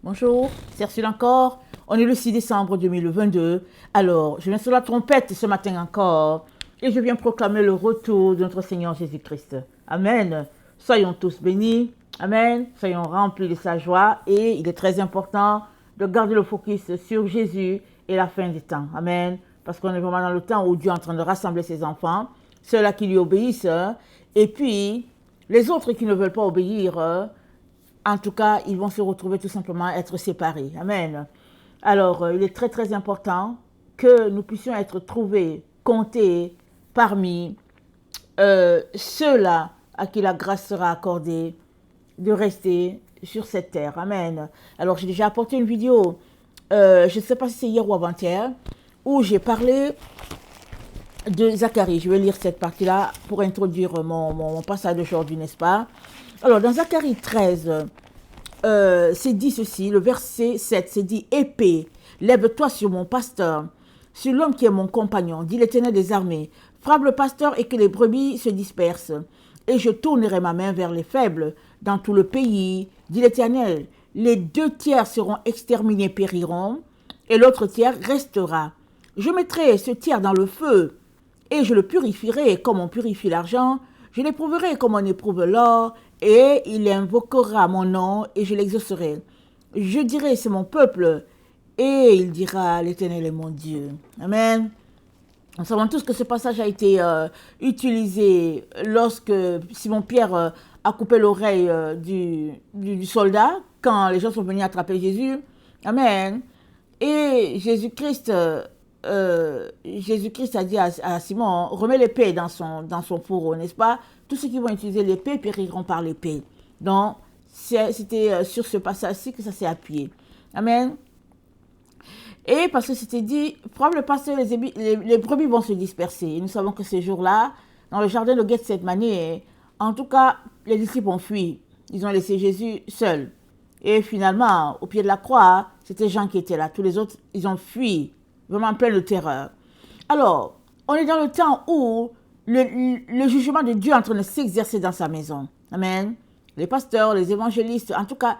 Bonjour, c'est Ursule encore. On est le 6 décembre 2022. Alors, je viens sur la trompette ce matin encore et je viens proclamer le retour de notre Seigneur Jésus-Christ. Amen. Soyons tous bénis. Amen. Soyons remplis de sa joie et il est très important de garder le focus sur Jésus et la fin des temps. Amen. Parce qu'on est vraiment dans le temps où Dieu est en train de rassembler ses enfants, ceux-là qui lui obéissent et puis les autres qui ne veulent pas obéir. En tout cas, ils vont se retrouver tout simplement à être séparés. Amen. Alors, il est très très important que nous puissions être trouvés, comptés parmi ceux-là à qui la grâce sera accordée de rester sur cette terre. Amen. Alors, j'ai déjà apporté une vidéo, je ne sais pas si c'est hier ou avant-hier, où j'ai parlé de Zacharie. Je vais lire cette partie-là pour introduire mon passage d'aujourd'hui, n'est-ce pas? Alors, dans Zacharie 13, c'est dit ceci, le verset 7, c'est dit « Épée, lève-toi sur mon pasteur, sur l'homme qui est mon compagnon, dit l'Éternel des armées, frappe le pasteur et que les brebis se dispersent. Et je tournerai ma main vers les faibles dans tout le pays, dit l'Éternel. Les 2 tiers seront exterminés, périront, et l'autre tiers restera. Je mettrai ce tiers dans le feu, et je le purifierai comme on purifie l'argent, je l'éprouverai comme on éprouve l'or, et il invoquera mon nom, et je l'exaucerai. Je dirai, c'est mon peuple, et il dira, l'Éternel est mon Dieu. Amen. Nous savons tous que ce passage a été utilisé lorsque Simon-Pierre a coupé l'oreille du soldat, quand les gens sont venus attraper Jésus. Amen. Et Jésus-Christ a dit à Simon, remets l'épée dans son fourreau, n'est-ce pas? Tous ceux qui vont utiliser l'épée périront par l'épée. Donc, c'était sur ce passage-ci que ça s'est appuyé. Amen. Et parce que c'était dit, frappe le pasteur, les brebis vont se disperser. Et nous savons que ces jours-là, dans le jardin de Gethsemane, en tout cas, les disciples ont fui. Ils ont laissé Jésus seul. Et finalement, au pied de la croix, c'était Jean qui était là. Tous les autres, ils ont fui, vraiment plein de terreur. Alors, on est dans le temps où le jugement de Dieu est en train de s'exercer dans sa maison. Amen. Les pasteurs, les évangélistes, en tout cas,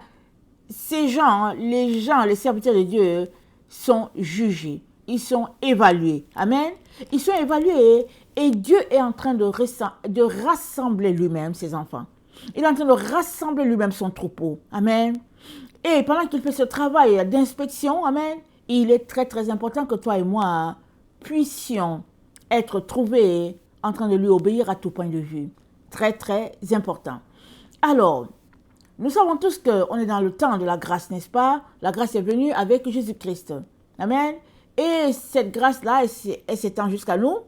ces gens, les serviteurs de Dieu, sont jugés, ils sont évalués. Amen. Ils sont évalués et Dieu est en train de rassembler lui-même ses enfants. Il est en train de rassembler lui-même son troupeau. Amen. Et pendant qu'il fait ce travail d'inspection, amen, il est très très important que toi et moi puissions être trouvés en train de lui obéir à tout point de vue. Très très important. Alors, nous savons tous qu'on est dans le temps de la grâce, n'est-ce pas? La grâce est venue avec Jésus-Christ. Amen. Et cette grâce-là, elle s'étend jusqu'à nous.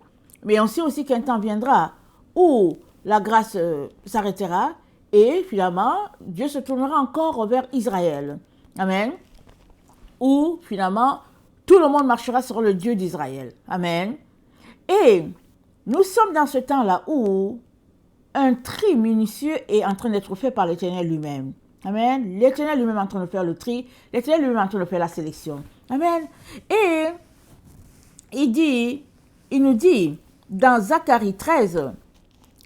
Mais on sait aussi qu'un temps viendra où la grâce s'arrêtera et finalement, Dieu se tournera encore vers Israël. Amen. Où finalement, tout le monde marchera sur le Dieu d'Israël. Amen. Et nous sommes dans ce temps-là où un tri minutieux est en train d'être fait par l'Éternel lui-même. Amen. L'Éternel lui-même est en train de faire le tri. L'Éternel lui-même est en train de faire la sélection. Amen. Et il nous dit dans Zacharie 13,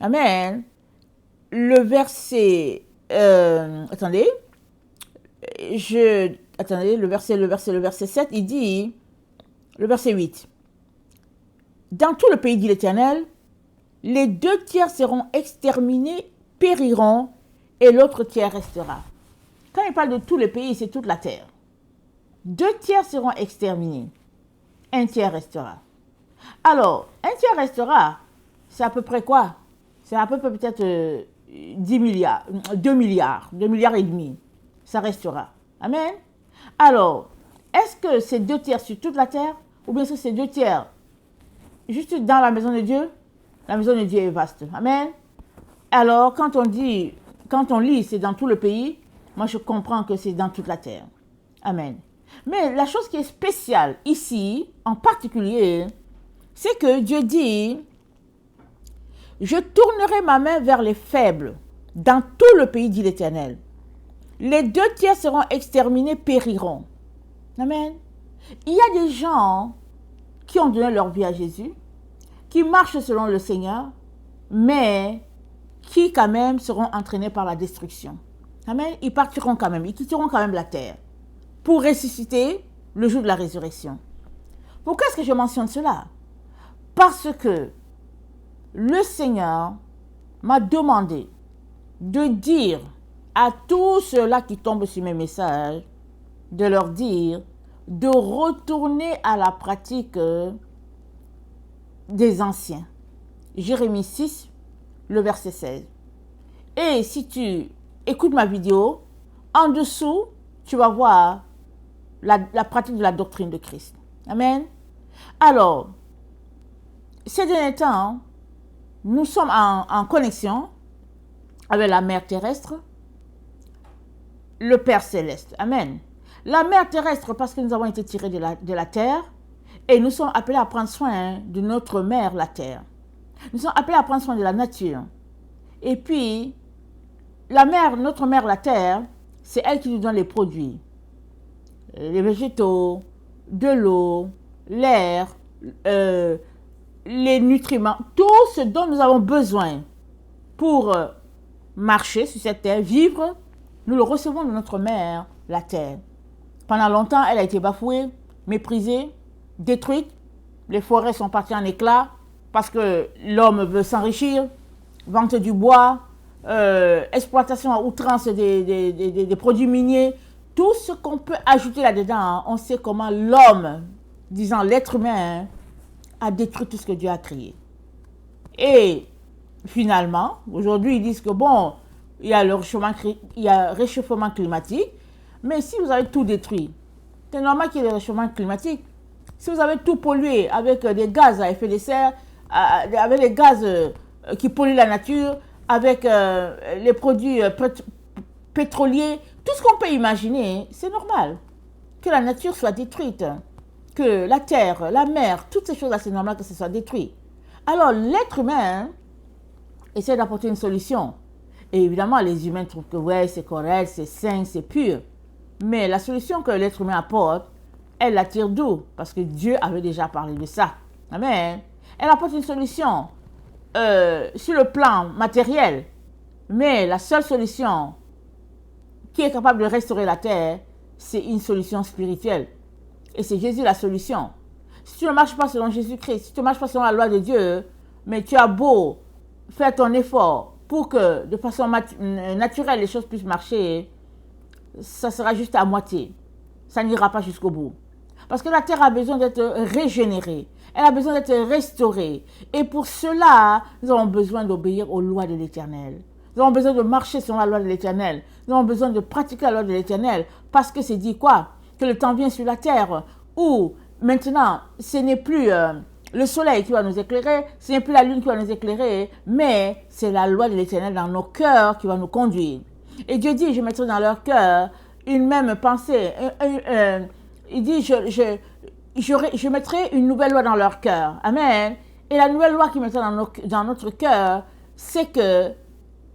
amen, le verset, attendez, le verset 7, il dit, le verset 8, dans tout le pays, dit l'Éternel, les 2 tiers seront exterminés, périront, et l'autre tiers restera. Quand il parle de tout le pays, c'est toute la terre. 2 tiers seront exterminés, 1 tiers restera. Alors, 1 tiers restera, c'est à peu près quoi? C'est à peu près peut-être 10 milliards, 2 milliards, 2 milliards et demi. Ça restera. Amen. Alors, est-ce que c'est 2 tiers sur toute la terre? Ou bien est-ce que c'est 2 tiers juste dans la maison de Dieu? La maison de Dieu est vaste. Amen. Alors, quand on lit, c'est dans tout le pays, moi je comprends que c'est dans toute la terre. Amen. Mais la chose qui est spéciale ici, en particulier, c'est que Dieu dit, je tournerai ma main vers les faibles dans tout le pays, dit l'Éternel. Les 2 tiers seront exterminés, périront. Amen. Il y a des gens qui ont donné leur vie à Jésus, qui marchent selon le Seigneur, mais qui quand même seront entraînés par la destruction. Amen. Ils partiront quand même, ils quitteront quand même la terre. pour ressusciter le jour de la résurrection. Pourquoi est-ce que je mentionne cela? Parce que le Seigneur m'a demandé de dire à tous ceux-là qui tombent sur mes messages, de leur dire de retourner à la pratique des anciens. Jérémie 6, le verset 16. Et si tu écoutes ma vidéo, en dessous, tu vas voir la pratique de la doctrine de Christ. Amen. Alors, ces derniers temps, nous sommes en connexion avec la mère terrestre, le Père céleste. Amen. La mère terrestre parce que nous avons été tirés de la terre et nous sommes appelés à prendre soin de notre mère, la terre. Nous sommes appelés à prendre soin de la nature. Et puis, notre mère, la terre, c'est elle qui nous donne les produits. Les végétaux, de l'eau, l'air, les nutriments, tout ce dont nous avons besoin pour marcher sur cette terre, vivre, nous le recevons de notre mère, la terre. Pendant longtemps, elle a été bafouée, méprisée, détruite. Les forêts sont parties en éclats parce que l'homme veut s'enrichir, vente du bois, exploitation à outrance des produits miniers. Tout ce qu'on peut ajouter là-dedans, on sait comment l'homme, disant l'être humain, a détruit tout ce que Dieu a créé. Et finalement, aujourd'hui, ils disent que bon, il y a le réchauffement climatique, mais si vous avez tout détruit, c'est normal qu'il y ait le réchauffement climatique. Si vous avez tout pollué avec des gaz à effet de serre, avec les gaz qui polluent la nature, avec les produits pétroliers, tout ce qu'on peut imaginer, c'est normal que la nature soit détruite, que la terre, la mer, toutes ces choses-là, c'est normal que ce soit détruit. Alors l'être humain essaie d'apporter une solution. Et évidemment, les humains trouvent que ouais, c'est correct, c'est sain, c'est pur. Mais la solution que l'être humain apporte, elle la tire d'où? Parce que Dieu avait déjà parlé de ça. Amen. Elle apporte une solution sur le plan matériel. Mais la seule solution qui est capable de restaurer la terre, c'est une solution spirituelle. Et c'est Jésus la solution. Si tu ne marches pas selon Jésus-Christ, si tu ne marches pas selon la loi de Dieu, mais tu as beau faire ton effort pour que de façon naturelle les choses puissent marcher, ça sera juste à moitié. Ça n'ira pas jusqu'au bout. Parce que la terre a besoin d'être régénérée. Elle a besoin d'être restaurée. Et pour cela, nous avons besoin d'obéir aux lois de l'Éternel. Nous avons besoin de marcher selon la loi de l'Éternel. Nous avons besoin de pratiquer la loi de l'Éternel. Parce que c'est dit quoi? Que le temps vient sur la terre où maintenant, ce n'est plus le soleil qui va nous éclairer, ce n'est plus la lune qui va nous éclairer, mais c'est la loi de l'Éternel dans nos cœurs qui va nous conduire. Et Dieu dit, je mettrai dans leur cœur une même pensée. Il dit, je mettrai une nouvelle loi dans leur cœur. Amen. Et la nouvelle loi qu'il mettra dans notre cœur, c'est que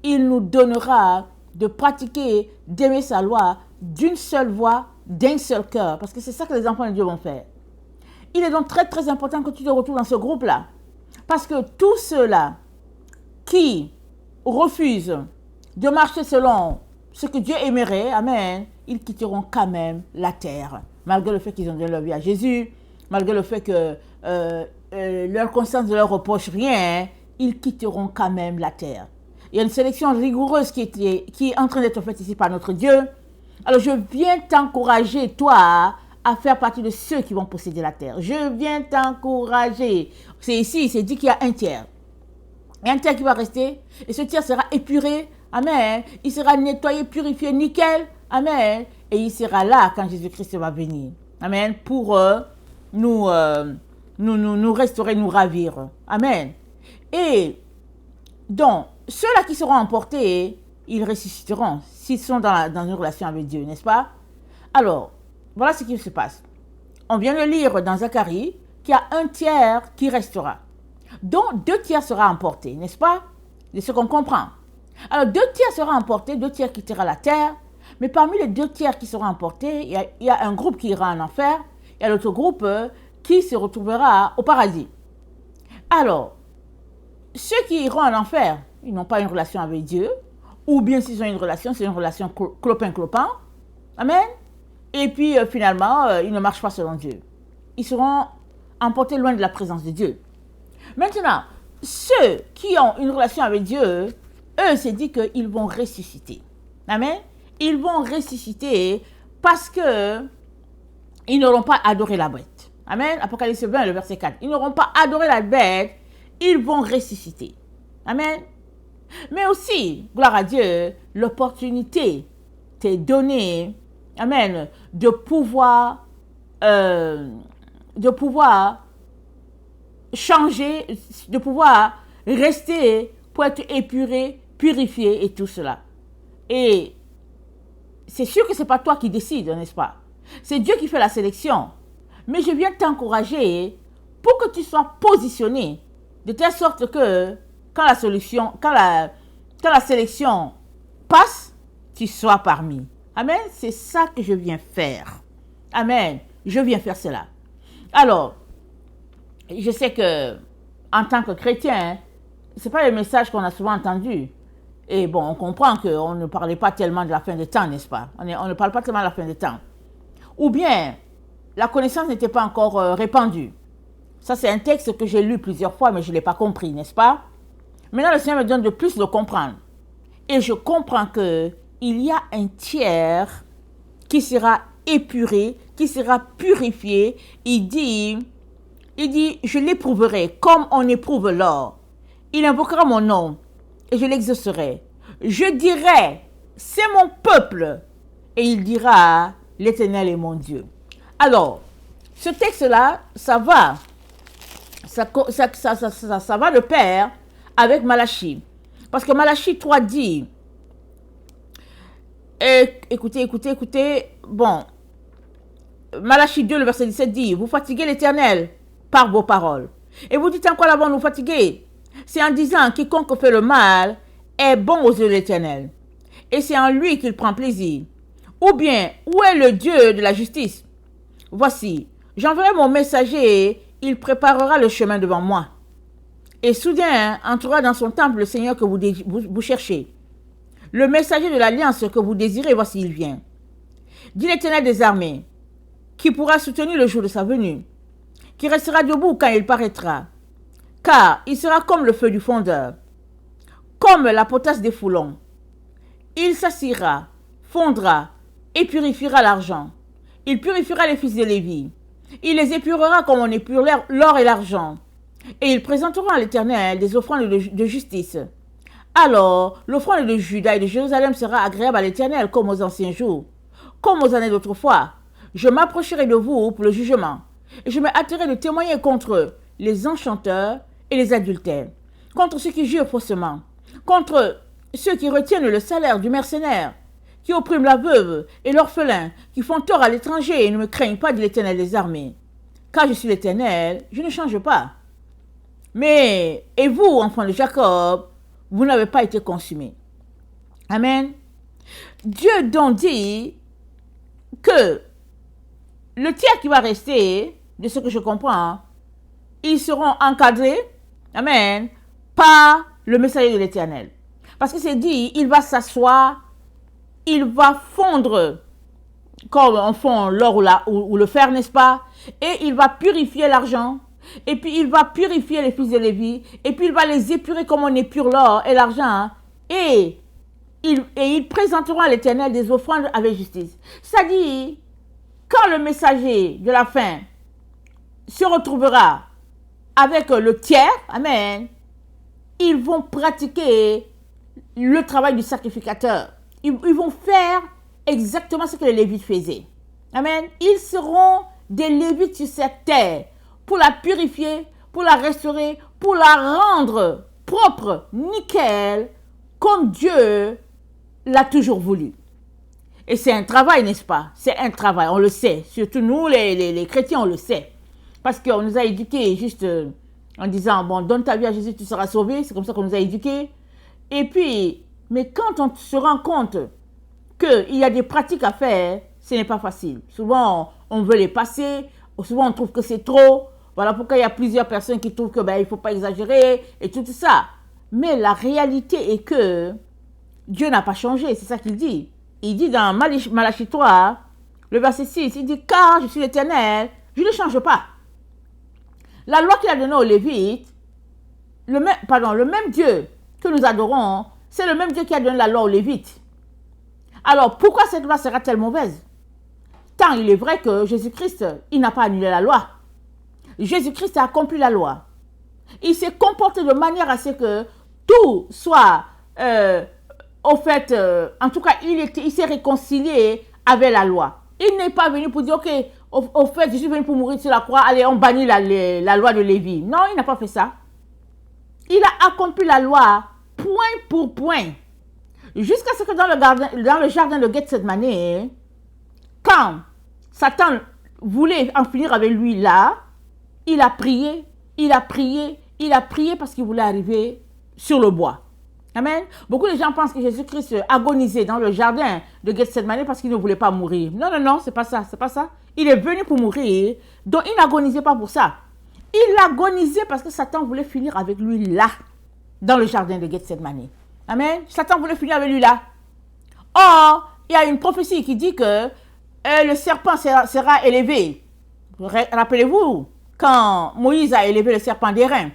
il nous donnera de pratiquer, d'aimer sa loi d'une seule voix, d'un seul cœur. Parce que c'est ça que les enfants de Dieu vont faire. Il est donc très très important que tu te retrouves dans ce groupe-là. Parce que tous ceux-là qui refusent de marcher selon ce que Dieu aimerait, amen, ils quitteront quand même la terre. Malgré le fait qu'ils ont donné leur vie à Jésus, malgré le fait que leur conscience ne leur reproche rien, ils quitteront quand même la terre. Il y a une sélection rigoureuse qui est en train d'être faite ici par notre Dieu. Alors je viens t'encourager, toi, à faire partie de ceux qui vont posséder la terre. Je viens t'encourager. C'est ici, c'est dit qu'il y a un tiers. Il y a un tiers qui va rester et ce tiers sera épuré. Amen. Il sera nettoyé, purifié, nickel. Amen. Et il sera là quand Jésus-Christ va venir. Amen. Pour nous restaurer, nous ravir. Amen. Et donc, ceux-là qui seront emportés, ils ressusciteront s'ils sont dans une relation avec Dieu, n'est-ce pas? Alors, voilà ce qui se passe. On vient de lire dans Zacharie qu'il y a un tiers qui restera. Donc, 2 tiers sera emporté, n'est-ce pas? C'est ce qu'on comprend. Alors, 2 tiers sera emporté, 2 tiers quittera la terre. Mais parmi les 2 tiers qui seront emportés, il y a un groupe qui ira en enfer. Il y a l'autre groupe qui se retrouvera au paradis. Alors, ceux qui iront en enfer, ils n'ont pas une relation avec Dieu. Ou bien s'ils ont une relation, c'est une relation clopin-clopin. Amen. Et puis finalement, ils ne marchent pas selon Dieu. Ils seront emportés loin de la présence de Dieu. Maintenant, ceux qui ont une relation avec Dieu, eux, c'est dit qu'ils vont ressusciter. Amen. Ils vont ressusciter parce que ils n'auront pas adoré la bête. Amen. Apocalypse 20, le verset 4. Ils n'auront pas adoré la bête, ils vont ressusciter. Amen. Mais aussi, gloire à Dieu, l'opportunité t'est donnée, amen, de pouvoir changer, de pouvoir rester pour être épuré, purifié et tout cela. Et c'est sûr que ce n'est pas toi qui décides, n'est-ce pas? C'est Dieu qui fait la sélection. Mais je viens t'encourager pour que tu sois positionné de telle sorte que quand la sélection passe, tu sois parmi. Amen. C'est ça que je viens faire. Amen. Je viens faire cela. Alors, je sais que en tant que chrétien, ce n'est pas le message qu'on a souvent entendu. Et bon, on comprend qu'on ne parlait pas tellement de la fin des temps, n'est-ce pas? On ne parle pas tellement de la fin des temps. Ou bien, la connaissance n'était pas encore répandue. Ça, c'est un texte que j'ai lu plusieurs fois, mais je ne l'ai pas compris, n'est-ce pas? Maintenant, le Seigneur me donne de plus le comprendre. Et je comprends qu'il y a un tiers qui sera épuré, qui sera purifié. Il dit, je l'éprouverai comme on éprouve l'or. Il invoquera mon nom et je l'exaucerai. Je dirai, c'est mon peuple. Et il dira, l'Éternel est mon Dieu. Alors, ce texte-là, ça va de pair avec Malachie. Parce que Malachie 3 dit, écoutez, bon, Malachie 2, le verset 17 dit, vous fatiguez l'Éternel par vos paroles. Et vous dites encore avant, nous fatiguer. C'est en disant, quiconque fait le mal est bon aux yeux de l'Éternel. Et c'est en lui qu'il prend plaisir. Ou bien, où est le Dieu de la justice? Voici, j'enverrai mon messager, il préparera le chemin devant moi. Et soudain, entrera dans son temple le Seigneur que vous cherchez. Le messager de l'alliance que vous désirez, voici, il vient. Dit l'Éternel des armées, qui pourra soutenir le jour de sa venue, qui restera debout quand il paraîtra, car il sera comme le feu du fondeur, comme la potasse des foulons. Il s'assira, fondra et purifiera l'argent. Il purifiera les fils de Lévi. Il les épurera comme on épure l'or et l'argent. Et il présentera à l'Éternel des offrandes de justice. Alors, l'offrande de Juda et de Jérusalem sera agréable à l'Éternel comme aux anciens jours, comme aux années d'autrefois. Je m'approcherai de vous pour le jugement, et je me hâterai de témoigner contre les enchanteurs et les adultères, contre ceux qui jurent faussement, contre ceux qui retiennent le salaire du mercenaire, qui oppriment la veuve et l'orphelin, qui font tort à l'étranger et ne me craignent pas de l'Éternel des armées. Car je suis l'Éternel, je ne change pas. Mais, et vous, enfants de Jacob, vous n'avez pas été consumés. Amen. Dieu donc dit que le tiers qui va rester, de ce que je comprends, ils seront encadrés, amen, par le messager de l'Éternel. Parce que c'est dit, il va s'asseoir, il va fondre, comme on fond l'or ou le fer, n'est-ce pas? Et il va purifier l'argent. Et puis il va purifier les fils de Lévi. Et puis il va les épurer comme on épure l'or et l'argent. Et il présentera à l'Éternel des offrandes avec justice. C'est-à-dire, quand le messager de la fin se retrouvera avec le tiers, amen, ils vont pratiquer le travail du sacrificateur. Ils vont faire exactement ce que les Lévites faisaient. Amen. Ils seront des Lévites sur cette terre pour la purifier, pour la restaurer, pour la rendre propre, nickel, comme Dieu l'a toujours voulu. Et c'est un travail, n'est-ce pas? C'est un travail, on le sait. Surtout nous, les chrétiens, on le sait. Parce qu'on nous a éduqués juste en disant, bon, donne ta vie à Jésus, tu seras sauvé. C'est comme ça qu'on nous a éduqués. Et puis, mais quand on se rend compte qu'il y a des pratiques à faire, ce n'est pas facile. Souvent, on veut les passer. Souvent, on trouve que c'est trop. Voilà pourquoi il y a plusieurs personnes qui trouvent que il ne faut pas exagérer et tout ça. Mais la réalité est que Dieu n'a pas changé. C'est ça qu'il dit. Il dit dans Malachie 3, le verset 6, il dit, car je suis l'Éternel, je ne change pas. La loi qu'il a donnée aux Lévites, le même Dieu que nous adorons, c'est le même Dieu qui a donné la loi aux Lévites. Alors, pourquoi cette loi sera-t-elle mauvaise? Tant il est vrai que Jésus-Christ, il n'a pas annulé la loi. Jésus-Christ a accompli la loi. Il s'est comporté de manière à ce que tout soit, en tout cas, il s'est réconcilié avec la loi. Il n'est pas venu pour dire, ok, au fait, je suis venu pour mourir sur la croix, allez, on bannit la loi de Lévi. Non, il n'a pas fait ça. Il a accompli la loi point pour point. Jusqu'à ce que dans le jardin de Gethsemane, quand Satan voulait en finir avec lui là, il a prié parce qu'il voulait arriver sur le bois. Amen. Beaucoup de gens pensent que Jésus-Christ agonisait dans le jardin de Gethsemane parce qu'il ne voulait pas mourir. Non, c'est pas ça. Il est venu pour mourir, donc il n'agonisait pas pour ça. Il agonisait parce que Satan voulait finir avec lui là, dans le jardin de Gethsemane. Amen. Satan voulait finir avec lui là. Or, il y a une prophétie qui dit que le serpent sera élevé. Rappelez-vous, quand Moïse a élevé le serpent d'airain,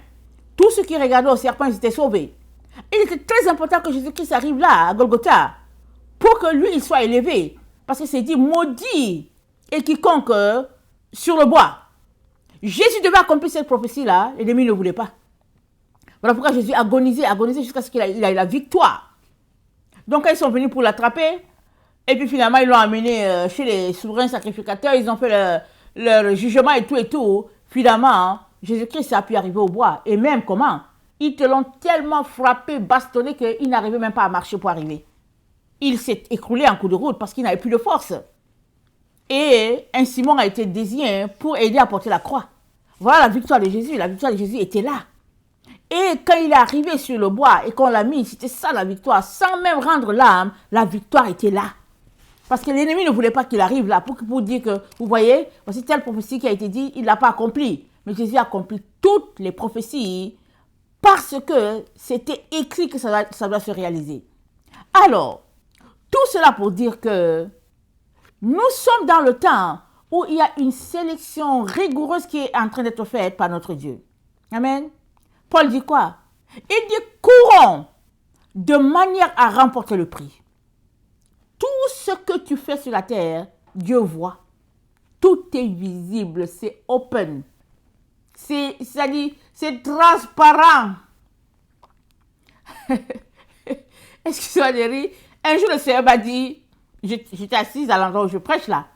tous ceux qui regardaient au serpent, ils étaient sauvés. Il était très important que Jésus-Christ arrive là, à Golgotha, pour que lui, il soit élevé. Parce que c'est dit, maudit est quiconque sur le bois. Jésus devait accomplir cette prophétie-là, et l'ennemi ne voulait pas. Voilà pourquoi Jésus agonisait jusqu'à ce qu'il ait la victoire. Donc, quand ils sont venus pour l'attraper, et puis finalement, ils l'ont amené chez les souverains sacrificateurs, ils ont fait leur jugement et tout. Finalement, Jésus-Christ a pu arriver au bois. Et même comment? Ils te l'ont tellement frappé, bastonné, qu'il n'arrivait même pas à marcher pour arriver. Il s'est écroulé en coup de route parce qu'il n'avait plus de force. Et un Simon a été désigné pour aider à porter la croix. Voilà la victoire de Jésus. La victoire de Jésus était là. Et quand il est arrivé sur le bois et qu'on l'a mis, c'était ça la victoire. Sans même rendre l'âme, la victoire était là. Parce que l'ennemi ne voulait pas qu'il arrive là pour dire que, vous voyez, voici telle prophétie qui a été dit, il ne l'a pas accompli. Mais Jésus a accompli toutes les prophéties parce que c'était écrit que ça doit se réaliser. Alors, tout cela pour dire que nous sommes dans le temps où il y a une sélection rigoureuse qui est en train d'être faite par notre Dieu. Amen. Paul dit quoi? Il dit courons de manière à remporter le prix. Tout ce que tu fais sur la terre, Dieu voit. Tout est visible, c'est open. C'est-à-dire, c'est transparent. Excusez-moi de rire. Un jour, le Seigneur m'a dit, j'étais assise à l'endroit où je prêche là.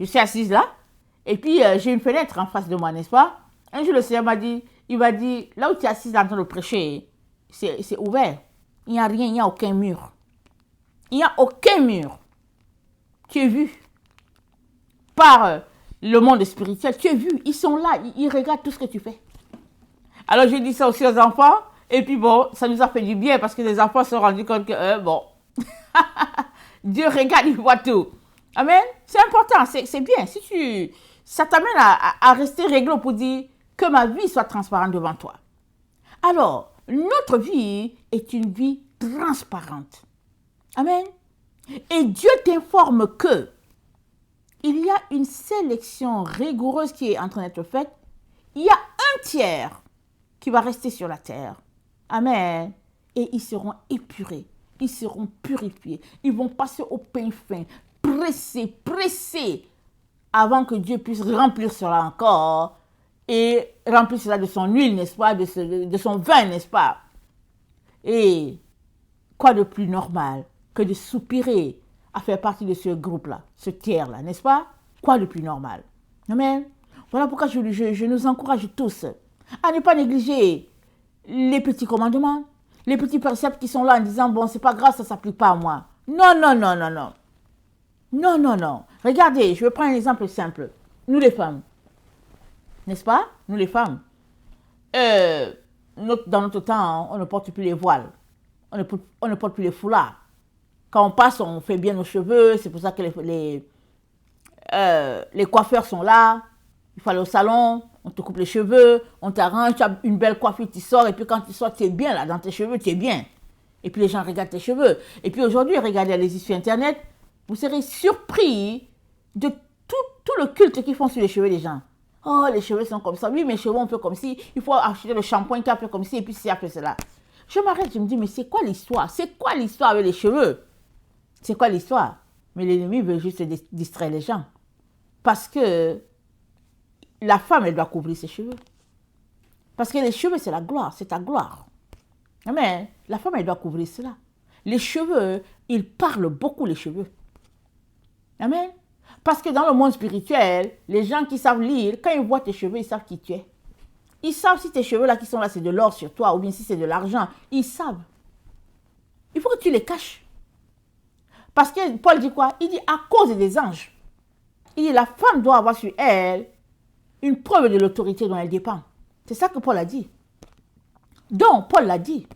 Je suis assise là. Et puis, j'ai une fenêtre en face de moi, n'est-ce pas? Un jour, le Seigneur m'a dit, il m'a dit, là où tu es assise en train de prêcher, c'est ouvert. Il n'y a rien, il n'y a aucun mur. Il n'y a aucun mur. Tu es vu par le monde spirituel. Tu es vu, ils sont là, ils regardent tout ce que tu fais. Alors, j'ai dit ça aussi aux enfants. Et puis bon, ça nous a fait du bien parce que les enfants se sont rendus compte que, bon, Dieu regarde, il voit tout. Amen. C'est important, c'est bien. Ça t'amène à rester réglo pour dire que ma vie soit transparente devant toi. Alors, notre vie est une vie transparente. Amen. Et Dieu t'informe que il y a une sélection rigoureuse qui est en train d'être faite. Il y a un tiers qui va rester sur la terre. Amen. Et ils seront épurés. Ils seront purifiés. Ils vont passer au pain fin. Pressés. Avant que Dieu puisse remplir cela encore. Et remplir cela de son huile, n'est-ce pas? De son vin, n'est-ce pas? Et quoi de plus normal que de soupirer à faire partie de ce groupe-là, ce tiers-là, n'est-ce pas? Quoi de plus normal? Amen. Voilà pourquoi je nous encourage tous à ne pas négliger les petits commandements, les petits préceptes qui sont là en disant, bon, c'est pas grave, ça ne s'applique pas à moi. Non. Regardez, je vais prendre un exemple simple. Nous les femmes, n'est-ce pas? Nous les femmes, dans notre temps, on ne porte plus les voiles, on ne porte plus les foulards. Quand on passe, on fait bien nos cheveux, c'est pour ça que les coiffeurs sont là. Il faut aller au salon, on te coupe les cheveux, on t'arrange, tu as une belle coiffure, tu sors, et puis quand tu sors, tu es bien là, dans tes cheveux, tu es bien. Et puis les gens regardent tes cheveux. Et puis aujourd'hui, regardez, allez-y sur Internet, vous serez surpris de le culte qu'ils font sur les cheveux des gens. Oh, les cheveux sont comme ça. Oui, mes cheveux un peu comme ci. Il faut acheter le shampoing qui est un peu comme ci et puis c'est un peu cela. Je m'arrête, je me dis, mais c'est quoi l'histoire? C'est quoi l'histoire avec les cheveux? C'est quoi l'histoire? Mais l'ennemi veut juste distraire les gens. Parce que la femme, elle doit couvrir ses cheveux. Parce que les cheveux, c'est la gloire, c'est ta gloire. Mais la femme, elle doit couvrir cela. Les cheveux, ils parlent beaucoup, les cheveux. Amen. Parce que dans le monde spirituel, les gens qui savent lire, quand ils voient tes cheveux, ils savent qui tu es. Ils savent si tes cheveux là qui sont là, c'est de l'or sur toi ou bien si c'est de l'argent. Ils savent. Il faut que tu les caches. Parce que Paul dit quoi? Il dit à cause des anges. Il dit la femme doit avoir sur elle une preuve de l'autorité dont elle dépend. C'est ça que Paul a dit. Donc, Paul l'a dit.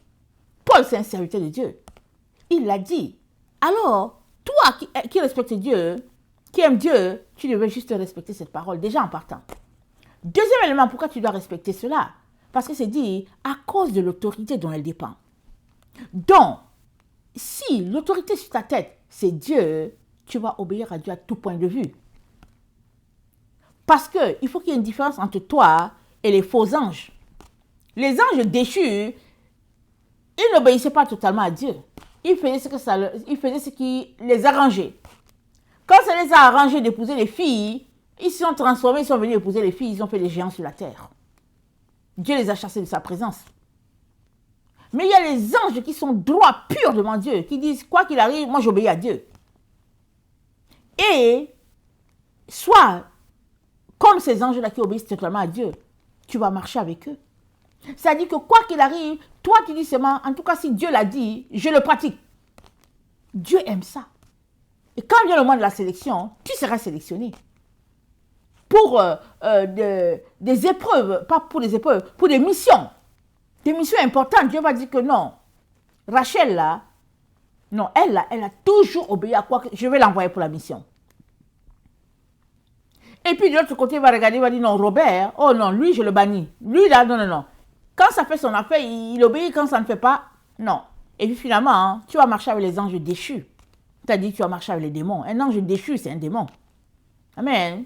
Paul, c'est un serviteur de Dieu. Il l'a dit. Alors, toi qui respectes Dieu, qui aimes Dieu, tu devais juste respecter cette parole, déjà en partant. Deuxième élément, pourquoi tu dois respecter cela? Parce que c'est dit à cause de l'autorité dont elle dépend. Donc, si l'autorité sur ta tête, c'est Dieu, tu vas obéir à Dieu à tout point de vue. Parce qu'il faut qu'il y ait une différence entre toi et les faux anges. Les anges déchus, ils n'obéissaient pas totalement à Dieu. Ils faisaient ce qui les arrangeait. Quand ça les a arrangés d'épouser les filles, ils se sont transformés, ils sont venus épouser les filles, ils ont fait des géants sur la terre. Dieu les a chassés de sa présence. Mais il y a les anges qui sont droits, purs devant Dieu, qui disent, quoi qu'il arrive, moi j'obéis à Dieu. Et, soit, comme ces anges-là qui obéissent totalement à Dieu, tu vas marcher avec eux. C'est-à-dire que quoi qu'il arrive, toi tu dis seulement, en tout cas si Dieu l'a dit, je le pratique. Dieu aime ça. Et quand vient le moment de la sélection, tu seras sélectionné. Pour des épreuves, pas pour des épreuves, pour des missions. Des missions importantes. Dieu va dire que non. Rachel là, non, elle a toujours obéi à quoi que je vais l'envoyer pour la mission. Et puis de l'autre côté, il va regarder, il va dire non, Robert, oh non, lui je le bannis. Lui là, non, non, non. Quand ça fait son affaire, il obéit, quand ça ne fait pas, non. Et puis finalement, hein, tu vas marcher avec les anges déchus. C'est-à-dire que tu vas marcher avec les démons. Un ange déchu, c'est un démon. Amen.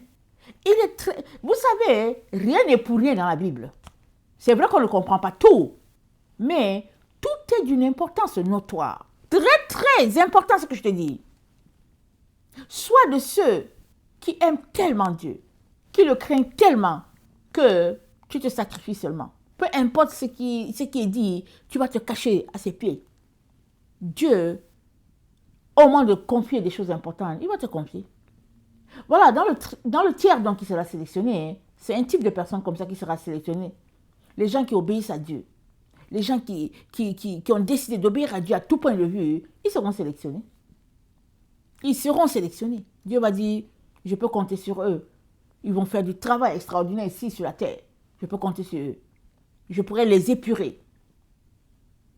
Vous savez, rien n'est pour rien dans la Bible. C'est vrai qu'on ne comprend pas tout, mais tout est d'une importance notoire. Très, très important ce que je te dis. Sois de ceux qui aiment tellement Dieu, qui le craignent tellement que tu te sacrifies seulement. Peu importe ce qui est dit, tu vas te cacher à ses pieds. Dieu, au moment de confier des choses importantes, il va te confier. Voilà, dans le tiers donc qui sera sélectionné, c'est un type de personne comme ça qui sera sélectionné. Les gens qui obéissent à Dieu, les gens qui ont décidé d'obéir à Dieu à tout point de vue, ils seront sélectionnés. Ils seront sélectionnés. Dieu va dire, je peux compter sur eux. Ils vont faire du travail extraordinaire ici sur la terre. Je peux compter sur eux. Je pourrais les épurer.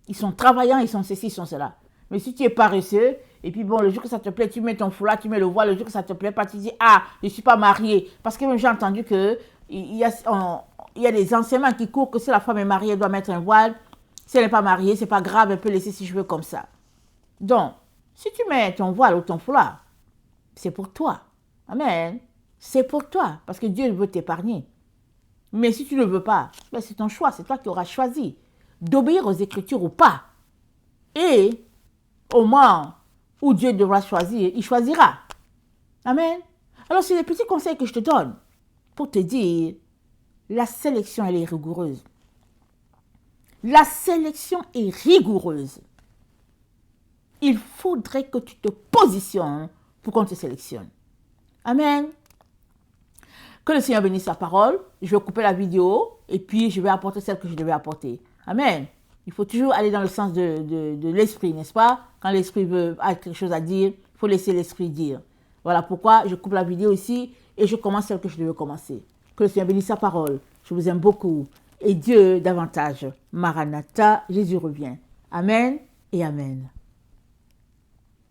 Ils sont travaillants, ils sont ceci, ils sont cela. Mais si tu es paresseux, et puis bon, le jour que ça te plaît, tu mets ton foulard, tu mets le voile, le jour que ça te plaît pas, tu dis, ah, je ne suis pas mariée. Parce que même j'ai entendu qu'il y a des enseignements qui courent que si la femme est mariée, elle doit mettre un voile. Si elle n'est pas mariée, c'est pas grave, elle peut laisser ses cheveux comme ça. Donc, si tu mets ton voile ou ton foulard, c'est pour toi. Amen. C'est pour toi, parce que Dieu veut t'épargner. Mais si tu ne veux pas, ben c'est ton choix, c'est toi qui auras choisi d'obéir aux Écritures ou pas. Et au moment où Dieu devra choisir, il choisira. Amen. Alors, c'est les petits conseils que je te donne pour te dire, la sélection, elle est rigoureuse. La sélection est rigoureuse. Il faudrait que tu te positionnes pour qu'on te sélectionne. Amen. Que le Seigneur bénisse sa parole. Je vais couper la vidéo et puis je vais apporter celle que je devais apporter. Amen. Il faut toujours aller dans le sens de l'esprit, n'est-ce pas? Quand l'esprit a quelque chose à dire, il faut laisser l'esprit dire. Voilà pourquoi je coupe la vidéo ici et je commence celle que je devais commencer. Que le Seigneur bénisse sa parole. Je vous aime beaucoup. Et Dieu davantage. Maranatha, Jésus revient. Amen et Amen.